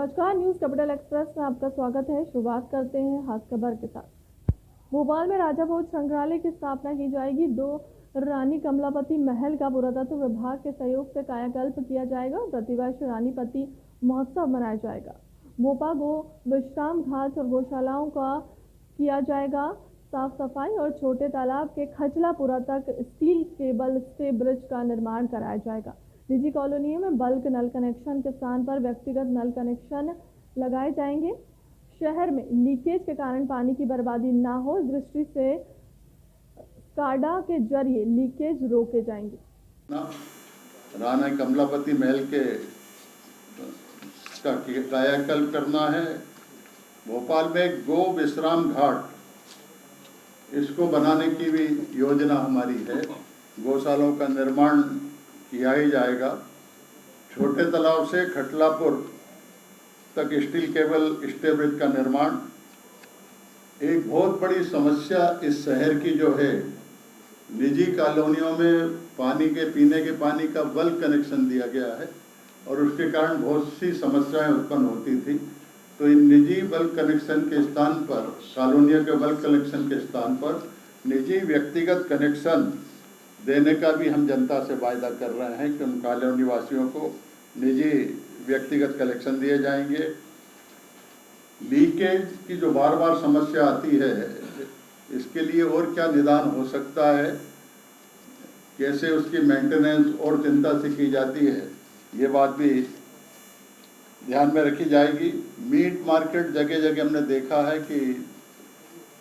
नमस्कार, news capital express में आपका स्वागत है। शुरुआत करते हैं खास खबर के साथ। भोपाल में राजा भोज संग्रहालय की स्थापना की जाएगी। 2 रानी कमलापति महल का पुरातत्व विभाग के सहयोग से कायाकल्प किया जाएगा। प्रतिवर्ष रानीपति महोत्सव मनाया जाएगा। भोपाल गो विश्राम घाट और गौशालाओं का किया जाएगा साफ सफाई और छोटे तालाब के खचलापुरा तक स्टील केबल स्टे ब्रिज का निर्माण कराया जाएगा। निजी कॉलोनियों में बल्क नल कनेक्शन के स्थान पर व्यक्तिगत नल कनेक्शन लगाए जाएंगे। शहर में लीकेज के कारण पानी की बर्बादी ना हो, इस दृष्टि से स्काडा के जरिए लीकेज रोके जाएंगे। रानी कमलापति महल के का कायाकल्प करना है। भोपाल में गो विश्राम घाट, इसको बनाने की भी योजना हमारी है। गौशालाओं का निर्माण किया ही जाएगा। छोटे तालाब से खटलापुर तक स्टील केबल स्टे ब्रिज का निर्माण। एक बहुत बड़ी समस्या इस शहर की जो है, निजी कॉलोनियों में पानी के पीने के पानी का बल्क कनेक्शन दिया गया है और उसके कारण बहुत सी समस्याएं उत्पन्न होती थी। तो इन निजी बल्क कनेक्शन के स्थान पर, कॉलोनियों के बल्क कनेक्शन के स्थान पर निजी व्यक्तिगत कनेक्शन देने का भी हम जनता से वायदा कर रहे हैं कि उन कॉलोनी वासियों को निजी व्यक्तिगत कनेक्शन दिए जाएंगे। लीकेज की जो बार बार समस्या आती है, इसके लिए और क्या निदान हो सकता है, कैसे उसकी मेंटेनेंस और चिंता से की जाती है, ये बात भी ध्यान में रखी जाएगी। मीट मार्केट जगह जगह हमने देखा है कि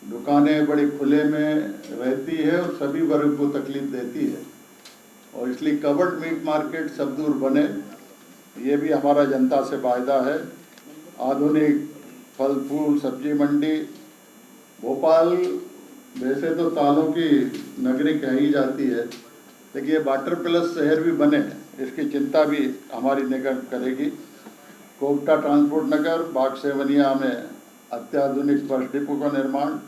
दुकानें बड़ी खुले में रहती है और सभी वर्ग को तकलीफ देती है, और इसलिए कवर्ड मीट मार्केट सब दूर बने, ये भी हमारा जनता से वायदा है। आधुनिक फल फूल सब्जी मंडी, भोपाल वैसे तो तालों की नगरी कही जाती है, लेकिन ये वाटर प्लस शहर भी बने, इसकी चिंता भी हमारी निगम करेगी। कोकटा ट्रांसपोर्ट नगर, बाग सेवनिया में अत्याधुनिक बस डिपो का निर्माण,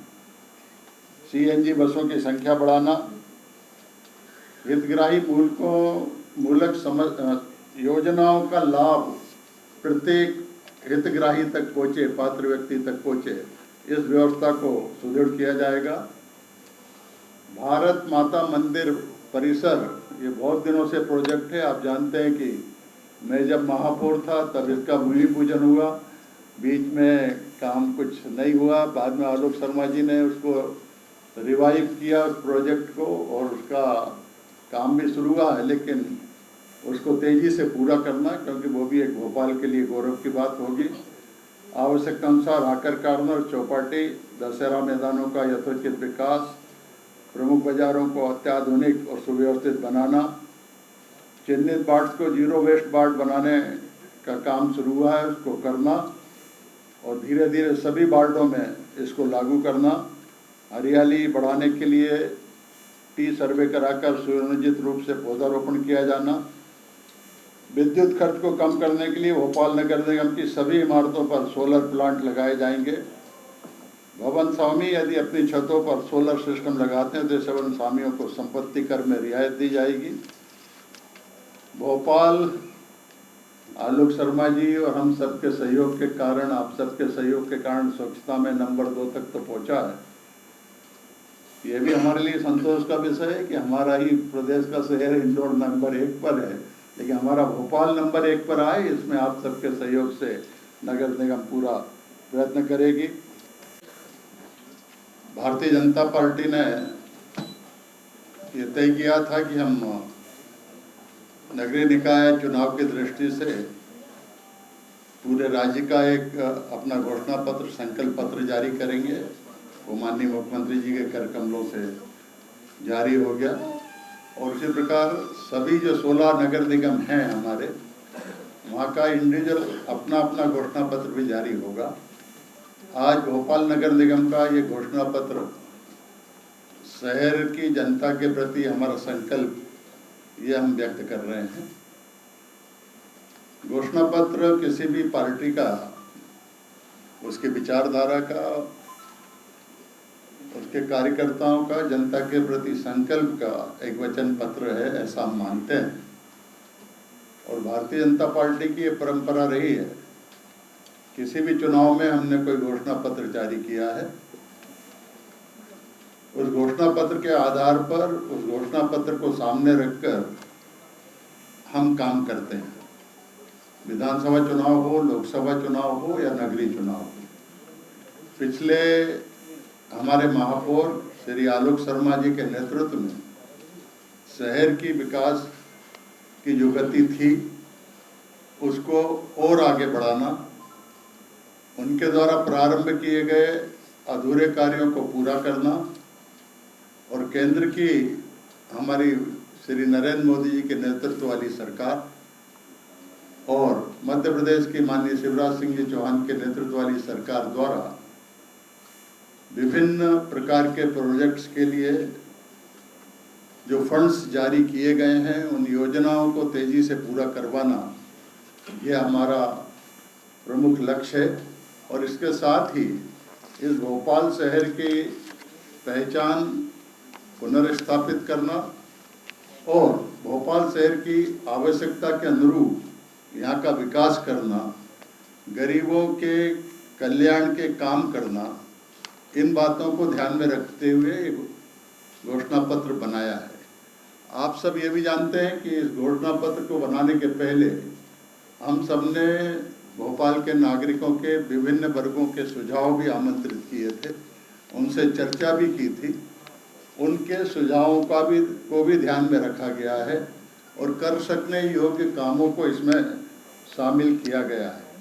सीएनजी बसों की संख्या बढ़ाना, हितग्राही मूलक योजनाओं का लाभ प्रत्येक हितग्राही तक पहुँचे, पात्र व्यक्ति तक पहुँचे, इस व्यवस्था को सुदृढ़ किया जाएगा। भारत माता मंदिर परिसर, ये बहुत दिनों से प्रोजेक्ट है। आप जानते हैं कि मैं जब महापौर था तब इसका भूमि पूजन हुआ, बीच में काम कुछ नहीं हुआ। बाद में आलोक शर्मा जी ने उसको रिवाइव किया उस प्रोजेक्ट को, और उसका काम भी शुरू हुआ है, लेकिन उसको तेज़ी से पूरा करना, क्योंकि वो भी एक भोपाल के लिए गौरव की बात होगी। आवश्यकता अनुसार आकर कार्नर, चौपाटी, दशहरा मैदानों का यथोचित विकास, प्रमुख बाजारों को अत्याधुनिक और सुव्यवस्थित बनाना, चिन्हित वार्ड्स को जीरो वेस्ट वार्ड बनाने का काम शुरू हुआ है, उसको करना, और धीरे धीरे सभी वार्डों में इसको लागू करना। हरियाली बढ़ाने के लिए टी सर्वे कराकर सुनियोजित रूप से पौधारोपण किया जाना। विद्युत खर्च को कम करने के लिए भोपाल नगर निगम की सभी इमारतों पर सोलर प्लांट लगाए जाएंगे। भवन स्वामी यदि अपनी छतों पर सोलर सिस्टम लगाते हैं तो ऐसे भवन स्वामियों को संपत्ति कर में रियायत दी जाएगी। भोपाल आलोक शर्मा जी और हम सबके सहयोग के कारण, आप सबके सहयोग के कारण स्वच्छता में नंबर 2 तक तो पहुंचा है। ये भी हमारे लिए संतोष का विषय है कि हमारा ही प्रदेश का शहर इंदौर नंबर 1 पर है, लेकिन हमारा भोपाल नंबर 1 पर आए, इसमें आप सबके सहयोग से नगर निगम पूरा प्रयत्न करेगी। भारतीय जनता पार्टी ने ये तय किया था कि हम नगरीय निकाय चुनाव की दृष्टि से पूरे राज्य का एक अपना घोषणा पत्र, संकल्प पत्र जारी करेंगे। वो माननीय मुख्यमंत्री जी के कर कमलों से जारी हो गया, और इसी प्रकार सभी जो 16 नगर निगम हैं हमारे, वहाँ का इंडिविजुअल अपना अपना घोषणा पत्र भी जारी होगा। आज भोपाल नगर निगम का ये घोषणा पत्र शहर की जनता के प्रति हमारा संकल्प ये हम व्यक्त कर रहे हैं। घोषणा पत्र किसी भी पार्टी का, उसके विचारधारा का, उसके कार्यकर्ताओं का जनता के प्रति संकल्प का एक वचन पत्र है, ऐसा हम मानते हैं। और भारतीय जनता पार्टी की ये परंपरा रही है किसी भी चुनाव में हमने कोई घोषणा पत्र जारी किया है, उस घोषणा पत्र के आधार पर, उस घोषणा पत्र को सामने रखकर हम काम करते हैं। विधानसभा चुनाव हो, लोकसभा चुनाव हो या नगरीय चुनाव हो। पिछले हमारे महापौर श्री आलोक शर्मा जी के नेतृत्व में शहर की विकास की जो गति थी उसको और आगे बढ़ाना, उनके द्वारा प्रारंभ किए गए अधूरे कार्यों को पूरा करना और केंद्र की हमारी श्री नरेंद्र मोदी जी के नेतृत्व वाली सरकार और मध्य प्रदेश की माननीय शिवराज सिंह जी चौहान के नेतृत्व वाली सरकार द्वारा विभिन्न प्रकार के प्रोजेक्ट्स के लिए जो फंड्स जारी किए गए हैं, उन योजनाओं को तेजी से पूरा करवाना, ये हमारा प्रमुख लक्ष्य है। और इसके साथ ही इस भोपाल शहर की पहचान पुनर्स्थापित करना और भोपाल शहर की आवश्यकता के अनुरूप यहाँ का विकास करना, गरीबों के कल्याण के काम करना, इन बातों को ध्यान में रखते हुए घोषणा पत्र बनाया है। आप सब ये भी जानते हैं कि इस घोषणा पत्र को बनाने के पहले हम सबने भोपाल के नागरिकों के विभिन्न वर्गों के सुझाव भी आमंत्रित किए थे, उनसे चर्चा भी की थी। उनके सुझावों को भी ध्यान में रखा गया है और कर सकने योग्य कामों को इसमें शामिल किया गया है।